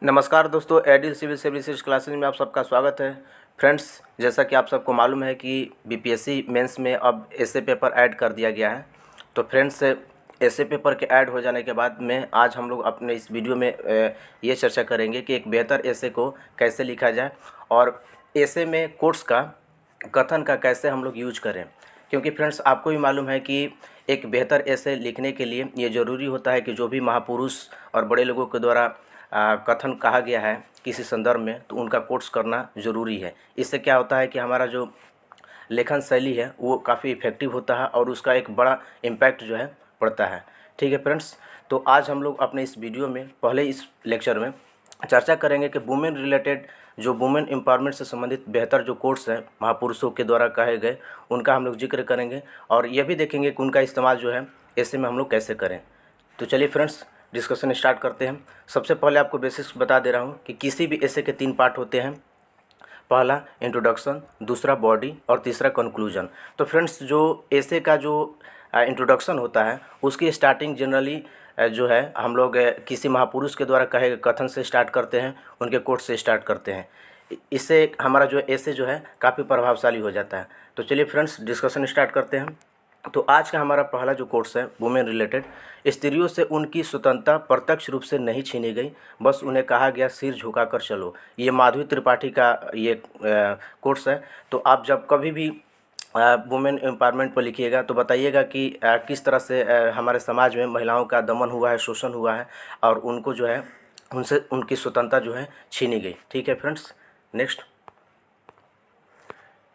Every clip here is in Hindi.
नमस्कार दोस्तों, एडिल सिविल सर्विसेज क्लासेज में आप सबका स्वागत है। फ्रेंड्स, जैसा कि आप सबको मालूम है कि बीपीएससी मेंस में अब ऐसे पेपर ऐड कर दिया गया है। तो फ्रेंड्स, ऐसे पेपर के ऐड हो जाने के बाद में आज हम लोग अपने इस वीडियो में ये चर्चा करेंगे कि एक बेहतर ऐसे को कैसे लिखा जाए और ऐसे में कोट्स का कथन का कैसे हम लोग यूज करें। क्योंकि फ्रेंड्स, आपको भी मालूम है कि एक बेहतर ऐसे लिखने के लिए ये ज़रूरी होता है कि जो भी महापुरुष और बड़े लोगों के द्वारा कथन कहा गया है किसी संदर्भ में, तो उनका कोट्स करना ज़रूरी है। इससे क्या होता है कि हमारा जो लेखन शैली है वो काफ़ी इफ़ेक्टिव होता है और उसका एक बड़ा इम्पैक्ट जो है पड़ता है। ठीक है फ्रेंड्स, तो आज हम लोग अपने इस वीडियो में पहले इस लेक्चर में चर्चा करेंगे कि वुमेन रिलेटेड जो वुमेन एम्पावरमेंट से संबंधित बेहतर जो कोट्स हैं महापुरुषों के द्वारा कहे गए, उनका हम लोग जिक्र करेंगे और यह भी देखेंगे कि उनका इस्तेमाल जो है ऐसे में हम लोग कैसे करें। तो चलिए फ्रेंड्स, डिस्कशन स्टार्ट करते हैं। सबसे पहले आपको बेसिक्स बता दे रहा हूँ कि किसी भी ऐसे के 3 पार्ट होते हैं। पहला इंट्रोडक्शन, दूसरा बॉडी और तीसरा कंक्लूजन। तो फ्रेंड्स, जो ऐसे का जो इंट्रोडक्शन होता है उसकी स्टार्टिंग जनरली जो है हम लोग किसी महापुरुष के द्वारा कहे गए कथन से स्टार्ट करते हैं, उनके कोट से स्टार्ट करते हैं। इससे हमारा जो ऐसे जो है काफ़ी प्रभावशाली हो जाता है। तो चलिए फ्रेंड्स, डिस्कशन स्टार्ट करते हैं। तो आज का हमारा पहला जो कोर्स है वुमेन रिलेटेड, स्त्रियों से उनकी स्वतंत्रता प्रत्यक्ष रूप से नहीं छीनी गई, बस उन्हें कहा गया सिर झुकाकर चलो। ये माधवी त्रिपाठी का ये कोर्स है। तो आप जब कभी भी वुमेन एम्पावरमेंट पर लिखिएगा तो बताइएगा कि किस तरह से हमारे समाज में महिलाओं का दमन हुआ है, शोषण हुआ है और उनको जो है उनसे उनकी स्वतंत्रता जो है छीनी गई। ठीक है फ्रेंड्स, नेक्स्ट,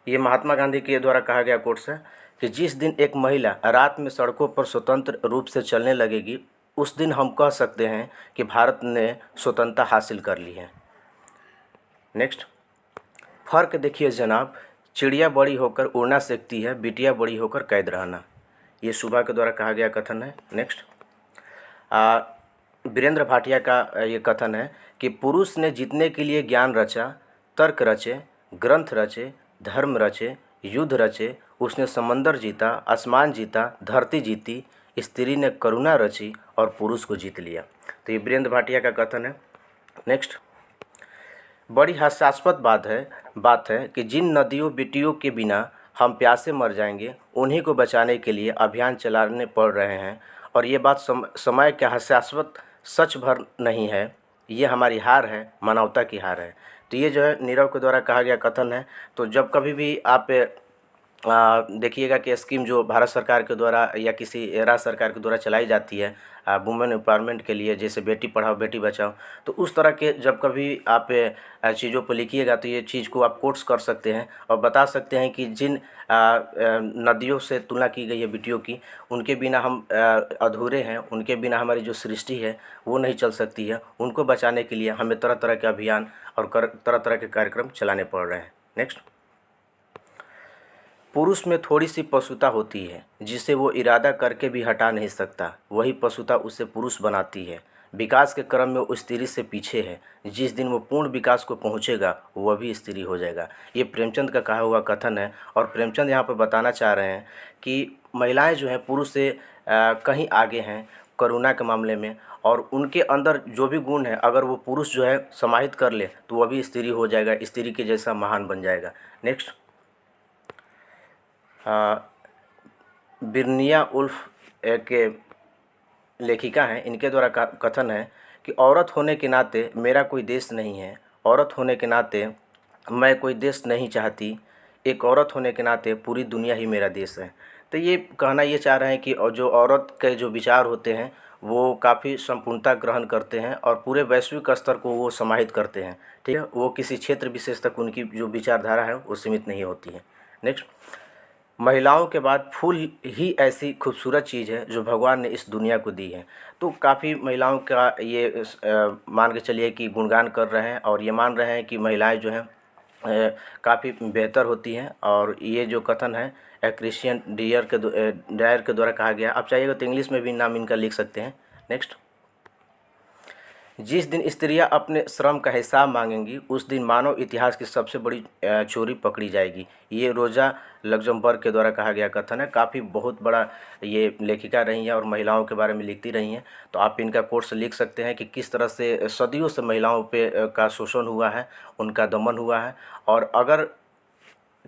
ये महात्मा गांधी के द्वारा कहा गया कोट्स है कि जिस दिन एक महिला रात में सड़कों पर स्वतंत्र रूप से चलने लगेगी, उस दिन हम कह सकते हैं कि भारत ने स्वतंत्रता हासिल कर ली है। नेक्स्ट, फ़र्क देखिए जनाब, चिड़िया बड़ी होकर उड़ना सीखती है, बिटिया बड़ी होकर कैद रहना। ये सुबह के द्वारा कहा गया कथन है। नेक्स्ट, वीरेंद्र भाटिया का ये कथन है कि पुरुष ने जीतने के लिए ज्ञान रचा, तर्क रचे, ग्रंथ रचे, धर्म रचे, युद्ध रचे, उसने समंदर जीता, आसमान जीता, धरती जीती, स्त्री ने करुणा रची और पुरुष को जीत लिया। तो ये वीरेंद्र भाटिया का कथन है। नेक्स्ट, बड़ी हास्यास्पद बात है कि जिन नदियों बेटियों के बिना हम प्यासे मर जाएंगे, उन्हीं को बचाने के लिए अभियान चलाने पड़ रहे हैं और ये बात समय के हास्यास्पद सच भर नहीं है, ये हमारी हार है, मानवता की हार है। तो ये जो है नीरव के द्वारा कहा गया कथन है। तो जब कभी भी आप देखिएगा कि स्कीम जो भारत सरकार के द्वारा या किसी राज्य सरकार के द्वारा चलाई जाती है वुमेन एम्पावरमेंट के लिए, जैसे बेटी पढ़ाओ बेटी बचाओ, तो उस तरह के जब कभी आप चीज़ों पर लिखिएगा तो ये चीज़ को आप कोट्स कर सकते हैं और बता सकते हैं कि जिन नदियों से तुलना की गई है बेटियों की, उनके बिना हम अधूरे हैं, उनके बिना हमारी जो सृष्टि है वो नहीं चल सकती है। उनको बचाने के लिए हमें तरह तरह के अभियान और तरह तरह के कार्यक्रम चलाने पड़ रहे हैं। नेक्स्ट, पुरुष में थोड़ी सी पशुता होती है जिसे वो इरादा करके भी हटा नहीं सकता, वही पशुता उसे पुरुष बनाती है। विकास के क्रम में वो स्त्री से पीछे है, जिस दिन वो पूर्ण विकास को पहुंचेगा वह भी स्त्री हो जाएगा। ये प्रेमचंद का कहा हुआ कथन है और प्रेमचंद यहाँ पर बताना चाह रहे हैं कि महिलाएं जो हैं पुरुष से कहीं आगे हैं करुणा के मामले में, और उनके अंदर जो भी गुण है अगर वो पुरुष जो है समाहित कर ले तो वह भी स्त्री हो जाएगा, स्त्री के जैसा महान बन जाएगा। नेक्स्ट, बिर्निया उल्फ के लेखिका हैं, इनके द्वारा कथन है कि औरत होने के नाते मेरा कोई देश नहीं है, औरत होने के नाते मैं कोई देश नहीं चाहती, एक औरत होने के नाते पूरी दुनिया ही मेरा देश है। तो ये कहना ये चाह रहे हैं कि जो औरत के जो विचार होते हैं वो काफ़ी संपूर्णता ग्रहण करते हैं और पूरे वैश्विक स्तर को वो समाहित करते हैं। ठीक है, वो किसी क्षेत्र विशेष तक उनकी जो विचारधारा है वो सीमित नहीं होती है। नेक्स्ट, महिलाओं के बाद फूल ही ऐसी खूबसूरत चीज़ है जो भगवान ने इस दुनिया को दी है। तो काफ़ी महिलाओं का ये मान के चलिए कि गुणगान कर रहे हैं और ये मान रहे हैं कि महिलाएं जो हैं काफ़ी बेहतर होती हैं। और ये जो कथन है क्रिश्चियन डायर के द्वारा कहा गया। आप चाहिएगा तो इंग्लिश में भी नाम इनका लिख सकते हैं। नेक्स्ट, जिस दिन स्त्रियां अपने श्रम का हिसाब मांगेंगी उस दिन मानव इतिहास की सबसे बड़ी चोरी पकड़ी जाएगी। ये रोजा लग्जमबर्ग के द्वारा कहा गया कथन है। काफ़ी बहुत बड़ा ये लेखिका रही हैं और महिलाओं के बारे में लिखती रही हैं। तो आप इनका कोट्स लिख सकते हैं कि किस तरह से सदियों से महिलाओं पे का शोषण हुआ है, उनका दमन हुआ है। और अगर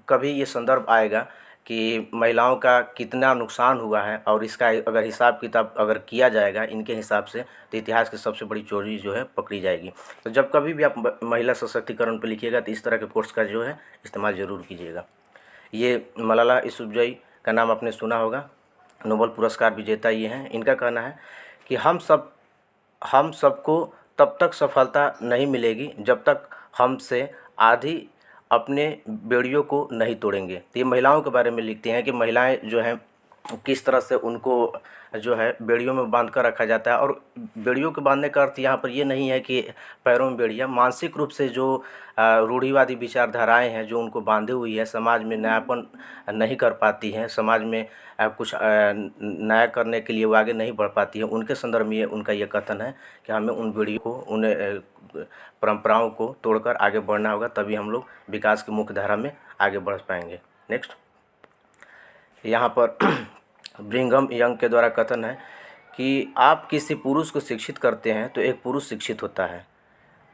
कभी ये संदर्भ आएगा कि महिलाओं का कितना नुकसान हुआ है और इसका अगर हिसाब किताब अगर किया जाएगा इनके हिसाब से, तो इतिहास की सबसे बड़ी चोरी जो है पकड़ी जाएगी। तो जब कभी भी आप महिला सशक्तिकरण पर लिखिएगा तो इस तरह के कोर्स का जो है इस्तेमाल ज़रूर कीजिएगा। ये मलाला यूसुफ़ज़ई का नाम आपने सुना होगा, नोबेल पुरस्कार विजेता ये हैं। इनका कहना है कि हम सबको तब तक सफलता नहीं मिलेगी जब तक हमसे आधी अपने बेड़ियों को नहीं तोड़ेंगे। तो ये महिलाओं के बारे में लिखते हैं कि महिलाएं जो हैं किस तरह से उनको जो है बेड़ियों में बांध कर रखा जाता है। और बेड़ियों के बांधने का अर्थ यहाँ पर ये नहीं है कि पैरों में बेड़ियाँ, मानसिक रूप से जो रूढ़िवादी विचारधाराएं हैं जो उनको बांधे हुई है, समाज में नयापन नहीं कर पाती हैं, समाज में कुछ नया करने के लिए वो आगे नहीं बढ़ पाती है, उनके संदर्भ में उनका ये कथन है कि हमें उन बेड़ियों को, उन परंपराओं को तोड़कर आगे बढ़ना होगा, तभी हम लोग विकास की मुख्य धारा में आगे बढ़ पाएंगे। नेक्स्ट, यहाँ पर ब्रिघम यंग के द्वारा कथन है कि आप किसी पुरुष को शिक्षित करते हैं तो एक पुरुष शिक्षित होता है।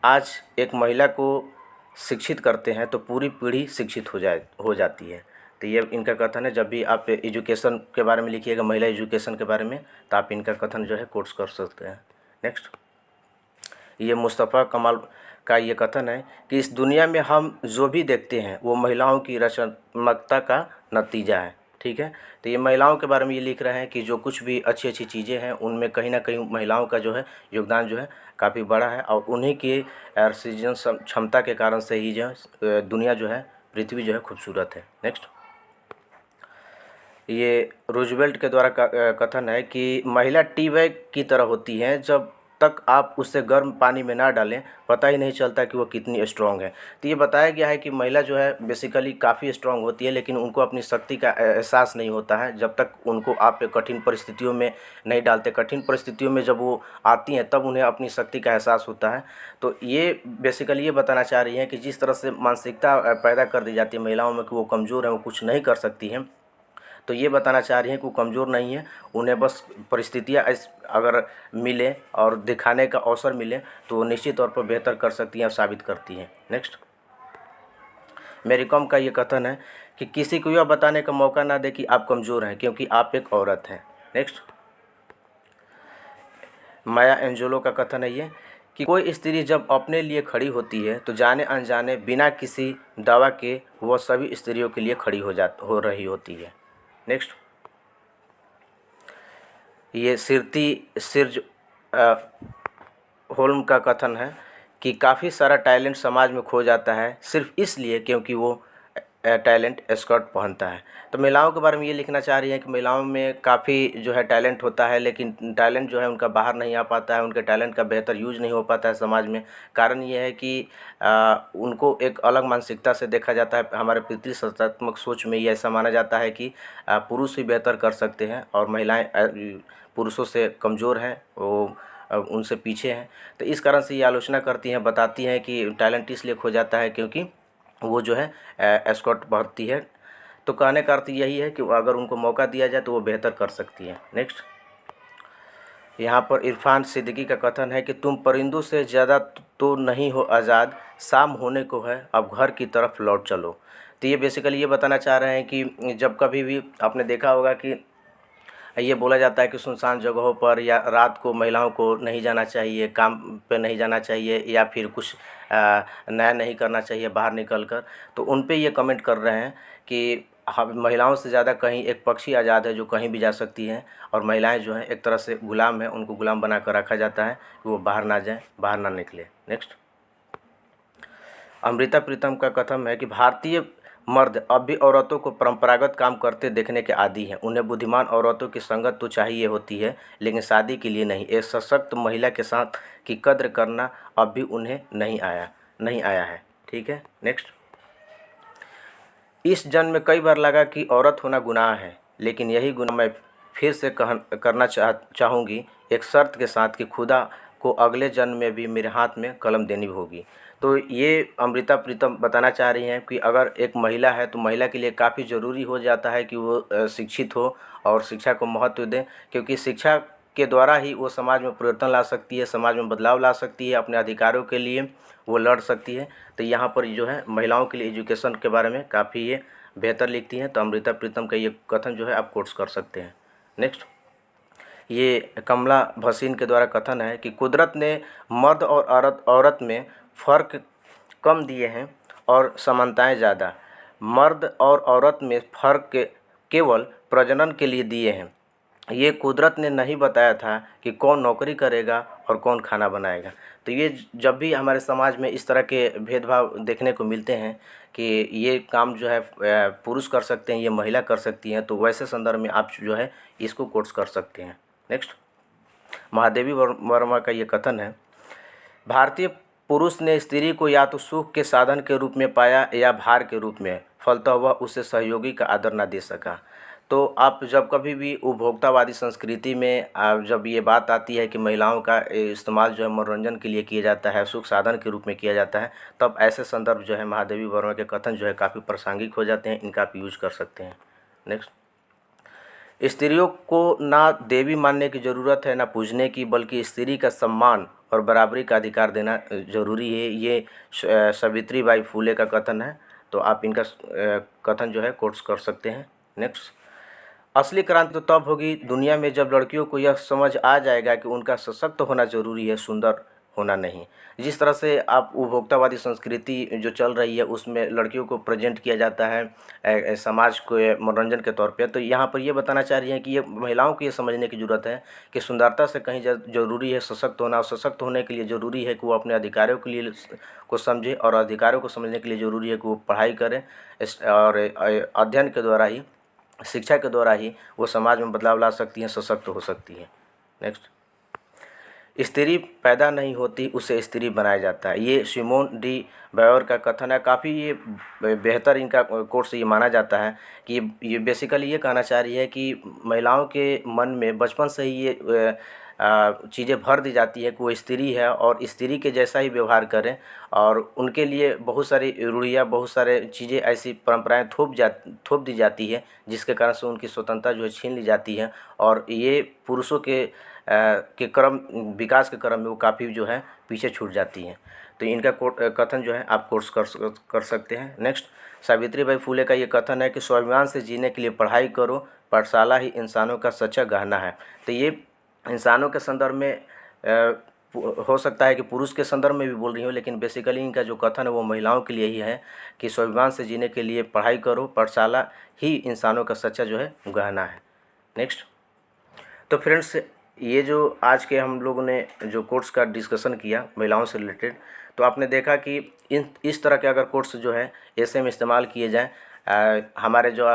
आज एक महिला को शिक्षित करते हैं तो पूरी पीढ़ी शिक्षित हो जाती है। तो ये इनका कथन है। जब भी आप एजुकेशन के बारे में लिखिएगा, महिला एजुकेशन के बारे में, तो आप इनका कथन जो है कोट्स कर सकते हैं। नेक्स्ट, ये मुस्तफ़ा कमाल का ये कथन है कि इस दुनिया में हम जो भी देखते हैं वो महिलाओं की रचनात्मकता का नतीजा है। ठीक है, तो ये महिलाओं के बारे में ये लिख रहे हैं कि जो कुछ भी अच्छी अच्छी चीज़ें हैं उनमें कहीं ना कहीं महिलाओं का जो है योगदान जो है काफ़ी बड़ा है, और उन्हीं की सृजन क्षमता के कारण से ही जो है दुनिया जो है, पृथ्वी जो है खूबसूरत है। नेक्स्ट, ये रूजवेल्ट के द्वारा कथन है कि महिला टी बैग की तरह होती हैं, जब तक आप उसे गर्म पानी में ना डालें पता ही नहीं चलता कि वो कितनी स्ट्रांग है। तो ये बताया गया है कि महिला जो है बेसिकली काफ़ी स्ट्रांग होती है, लेकिन उनको अपनी शक्ति का एहसास नहीं होता है जब तक उनको आप कठिन परिस्थितियों में नहीं डालते। कठिन परिस्थितियों में जब वो आती हैं तब उन्हें अपनी शक्ति का एहसास होता है। तो ये बेसिकली ये बताना चाह रही हैं कि जिस तरह से मानसिकता पैदा कर दी जाती है महिलाओं में कि वो कमज़ोर हैं, वो कुछ नहीं कर सकती हैं, तो ये बताना चाह रही हैं कि वो कमज़ोर नहीं है, उन्हें बस परिस्थितियाँ अगर मिले और दिखाने का अवसर मिले तो वो निश्चित तौर पर बेहतर कर सकती हैं और साबित करती हैं। नेक्स्ट, मेरी कॉम का ये कथन है कि किसी को यह बताने का मौका ना दे कि आप कमज़ोर हैं, क्योंकि आप एक औरत हैं। नेक्स्ट, माया एंजेलो का कथन है ये कि कोई स्त्री जब अपने लिए खड़ी होती है तो जाने अनजाने बिना किसी दवा के वह सभी स्त्रियों के लिए खड़ी हो रही होती है। नेक्स्ट, ये सिर्ज होल्म का कथन है कि काफ़ी सारा टैलेंट समाज में खो जाता है सिर्फ इसलिए क्योंकि वो टैलेंट स्कर्ट पहनता है। तो महिलाओं के बारे में ये लिखना चाह रही हैं कि महिलाओं में काफ़ी जो है टैलेंट होता है, लेकिन टैलेंट जो है उनका बाहर नहीं आ पाता है, उनके टैलेंट का बेहतर यूज नहीं हो पाता है समाज में। कारण ये है कि उनको एक अलग मानसिकता से देखा जाता है। हमारे पितृसत्तात्मक सोच में ये ऐसा माना जाता है कि पुरुष ही बेहतर कर सकते हैं और महिलाएँ पुरुषों से कमज़ोर हैं, वो उनसे पीछे हैं। तो इस कारण से ये आलोचना करती हैं, बताती हैं कि टैलेंट इसलिए खो जाता है क्योंकि वो जो है एस्कॉर्ट बढ़ती है। तो कहने का अर्थ यही है कि अगर उनको मौका दिया जाए तो वो बेहतर कर सकती है। नेक्स्ट, यहाँ पर इरफान सिद्दीकी का कथन है कि तुम परिंदों से ज़्यादा तो नहीं हो आज़ाद, शाम होने को है अब घर की तरफ लौट चलो। तो ये बेसिकली ये बताना चाह रहे हैं कि जब कभी भी आपने देखा होगा कि ये बोला जाता है कि सुनसान जगहों पर या रात को महिलाओं को नहीं जाना चाहिए, काम पे नहीं जाना चाहिए, या फिर कुछ नया नहीं करना चाहिए बाहर निकल कर। तो उन पे ये कमेंट कर रहे हैं कि हम महिलाओं से ज़्यादा कहीं एक पक्षी आज़ाद है जो कहीं भी जा सकती हैं, और महिलाएं जो हैं एक तरह से गुलाम हैं, उनको गुलाम बना कर रखा जाता है कि वो बाहर ना जाएं, बाहर ना निकले। नेक्स्ट, अमृता प्रीतम का कथन है कि भारतीय मर्द अब भी औरतों को परंपरागत काम करते देखने के आदी हैं। उन्हें बुद्धिमान औरतों की संगत तो चाहिए होती है, लेकिन शादी के लिए नहीं। एक सशक्त महिला के साथ की कद्र करना अब भी उन्हें नहीं आया है। ठीक है। नेक्स्ट, इस जन्म में कई बार लगा कि औरत होना गुनाह है, लेकिन यही गुनाह मैं फिर से करना चाहूँगी, एक शर्त के साथ कि खुदा को अगले जन्म में भी मेरे हाथ में कलम देनी होगी। तो ये अमृता प्रीतम बताना चाह रही हैं कि अगर एक महिला है तो महिला के लिए काफ़ी ज़रूरी हो जाता है कि वो शिक्षित हो और शिक्षा को महत्व दें, क्योंकि शिक्षा के द्वारा ही वो समाज में परिवर्तन ला सकती है, समाज में बदलाव ला सकती है, अपने अधिकारों के लिए वो लड़ सकती है। तो यहाँ पर जो है महिलाओं के लिए एजुकेशन के बारे में काफ़ी ये बेहतर लिखती हैं। तो अमृता प्रीतम का ये कथन जो है आप कोट्स कर सकते हैं। नेक्स्ट, ये कमला भसीन के द्वारा कथन है कि कुदरत ने मर्द और औरत में फ़र्क कम दिए हैं और समानताएं ज़्यादा। मर्द और औरत में फ़र्क केवल प्रजनन के लिए दिए हैं। ये कुदरत ने नहीं बताया था कि कौन नौकरी करेगा और कौन खाना बनाएगा। तो ये जब भी हमारे समाज में इस तरह के भेदभाव देखने को मिलते हैं कि ये काम जो है पुरुष कर सकते हैं, ये महिला कर सकती हैं, तो वैसे संदर्भ में आप जो है इसको कोट्स कर सकते हैं। नेक्स्ट, महादेवी वर्मा का ये कथन है, भारतीय पुरुष ने स्त्री को या तो सुख के साधन के रूप में पाया या भार के रूप में, फलतः वह उसे सहयोगी का आदर न दे सका। तो आप जब कभी भी उपभोक्तावादी संस्कृति में जब ये बात आती है कि महिलाओं का इस्तेमाल जो है मनोरंजन के लिए किया जाता है, सुख साधन के रूप में किया जाता है, तब ऐसे संदर्भ जो है महादेवी वर्मा के कथन जो है काफ़ी प्रासंगिक हो जाते हैं, इनका आप यूज कर सकते हैं। नेक्स्ट, स्त्रियों को ना देवी मानने की ज़रूरत है ना पूजने की, बल्कि स्त्री का सम्मान और बराबरी का अधिकार देना ज़रूरी है। ये सावित्रीबाई फुले का कथन है। तो आप इनका कथन जो है कोट्स कर सकते हैं। नेक्स्ट, असली क्रांति तो तब होगी दुनिया में जब लड़कियों को यह समझ आ जाएगा कि उनका सशक्त होना ज़रूरी है, सुंदर होना नहीं। जिस तरह से आप उपभोक्तावादी संस्कृति जो चल रही है उसमें लड़कियों को प्रेजेंट किया जाता है समाज को मनोरंजन के तौर पे, तो यहाँ पर ये बताना चाह रही हैं कि ये महिलाओं को ये समझने की ज़रूरत है कि सुंदरता से कहीं ज़रूरी है सशक्त होना, और सशक्त होने के लिए ज़रूरी है कि वो अपने अधिकारों के लिए को समझे, और अधिकारों को समझने के लिए ज़रूरी है कि वो पढ़ाई करें और अध्ययन के द्वारा ही, शिक्षा के द्वारा ही वो समाज में बदलाव ला सकती हैं, सशक्त हो सकती हैं। नेक्स्ट, स्त्री पैदा नहीं होती, उसे स्त्री बनाया जाता है। ये सिमोन डी बायोर का कथन है। काफ़ी ये बेहतर इनका कोर्स ये माना जाता है कि ये बेसिकली ये कहना चाह रही है कि महिलाओं के मन में बचपन से ही ये चीज़ें भर दी जाती है कि वो स्त्री है और स्त्री के जैसा ही व्यवहार करें, और उनके लिए बहुत सारी रूढ़ियाँ, बहुत सारे चीज़ें, ऐसी परंपराएं थोप दी जाती है जिसके कारण से उनकी स्वतंत्रता जो है छीन ली जाती है, और ये पुरुषों के विकास के क्रम में वो काफ़ी जो है पीछे छूट जाती हैं। तो इनका कथन जो है आप कोर्स कर सकते हैं। नेक्स्ट, सावित्रीबाई फुले का ये कथन है कि स्वाभिमान से जीने के लिए पढ़ाई करो, पाठशाला ही इंसानों का सच्चा गहना है। तो ये इंसानों के संदर्भ में हो सकता है कि पुरुष के संदर्भ में भी बोल रही हो, लेकिन बेसिकली इनका जो कथन है वो महिलाओं के लिए ही है कि स्वाभिमान से जीने के लिए पढ़ाई करो, पाठशाला ही इंसानों का सच्चा जो है गहना है। नेक्स्ट, तो फ्रेंड्स ये जो आज के हम लोगों ने जो कोट्स का डिस्कशन किया महिलाओं से रिलेटेड, तो आपने देखा कि इस तरह के अगर कोट्स जो है ऐसे में इस्तेमाल किए जाएँ, हमारे जो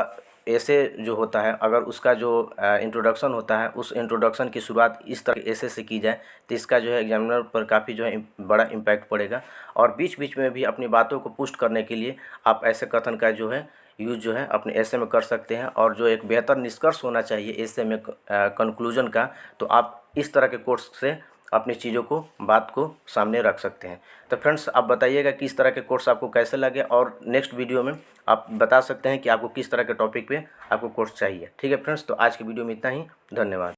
ऐसे जो होता है अगर उसका जो इंट्रोडक्शन होता है उस इंट्रोडक्शन की शुरुआत इस तरह ऐसे से की जाए तो इसका जो है एग्जामिनर पर काफ़ी जो है बड़ा इम्पैक्ट पड़ेगा। और बीच बीच में भी अपनी बातों को पुष्ट करने के लिए आप ऐसे कथन का जो है यूज़ जो है अपने ऐसे में कर सकते हैं। और जो एक बेहतर निष्कर्ष होना चाहिए ऐसे में कंक्लूजन का, तो आप इस तरह के कोर्स से अपनी चीज़ों को, बात को सामने रख सकते हैं। तो फ्रेंड्स आप बताइएगा कि इस तरह के कोर्स आपको कैसे लगे, और नेक्स्ट वीडियो में आप बता सकते हैं कि आपको किस तरह के टॉपिक पे आपको कोर्स चाहिए। ठीक है फ्रेंड्स, तो आज की वीडियो में इतना ही। धन्यवाद।